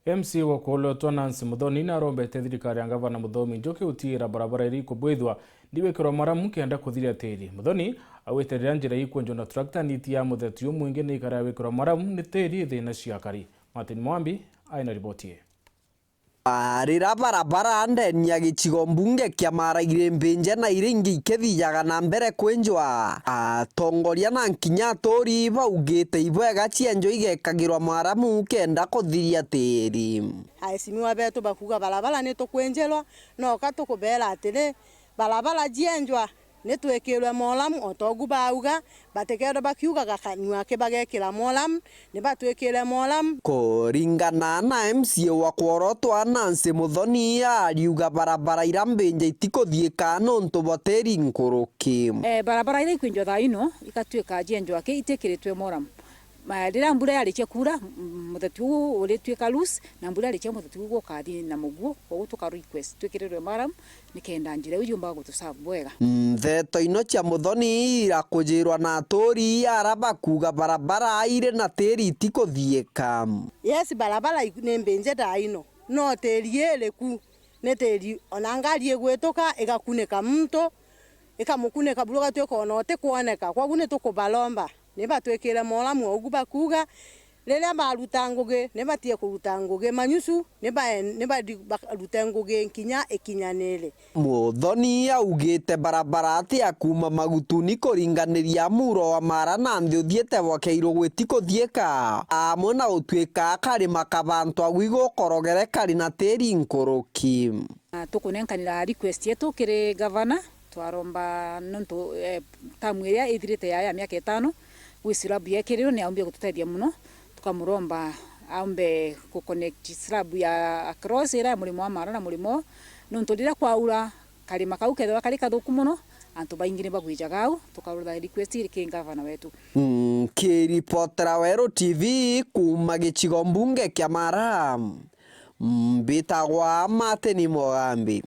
MC wa Kuolotwa Nancy Muthoni narombete thirikari ya Gavana Muthomi Njoki gutira barabara iri kubwithwa ndiwikirwa maramu kenda kuthiria tiri. Muthoni awite njira ikwenjwo na tractor niti ya muthetu mwingi ni ikara wikirwa maramu ni tiri thina ciakari. Martin Mwambi aina riboti. Rira barabara ndeni ya gicigo mbunge kia Maraire Mbenje na iringi ikithiaga na mbere kwenjwa. Atongoria na nkinya atori baugite ibwega cienjwo igekagirwa maramu kenda kuthiria tiri. Aisimiwa betu bakuga barabara ni tukwenjelwa no katukubera atire barabara jienjwa nitwekirwe molamu otogu bauga batekero bakiuga gakanywa ke bagekira molamu ni batwekire molamu. Kuringana na MC wa Kuolotwa Nancy Muthoni ariuga barabara ira Mbenje itikuthiika nontu boteri nkuruki. Barabara ira ikwenjwa thaino ikatwika jienjwa ke itekiritwe molamu. Rira mbura yarikia kura muthetu uritwika loose na mbura yarikia muthetu gukathi na muguo koguo tuka request twikirirwe maramu nikenda njira uyu mbaga gutusavu bwega. Theto ino cia Muthoni ira kujirwa na atori araba kuga barabara ire na tiri itikuthiika. Yes, barabara ni Mbenje daino no teri eleku ne teri onangari egwetuka igakuneka mto ikamukuneka buruga tweko onote kuoneka kwa gune tukubalomba neba twekere molamu oguba kuga lele baruta nguge neba tie kuruta nguge manyusu neba baruta nguge nkinya ekinyanele. Muthoni augite barabara ati akuma magutuni kuringaniria muro wa mara na nthi uthiete bwakeirwo gwitikuthieka amwe na utwika kari makabantu agwigo korogere kari na tiri nkuruki. Tukunenkanira request yetu kiri gavana twaromba nonto tamu iria ithirite ya miaka 5 wisirabu yekiriro ni aumbe gututethia muno tukamuromba aumbe ku connect slab ya across ira mulimo wa mara na mulimo nonto rira kwaura kalima kau kethwa kali kathuku muno antu baingire bagwijaga au tukarutha request iri ki gavana wetu. Kiripotera Wero TV kuma gicigo mbunge kia Mara mbitagwa Martin Mwambi.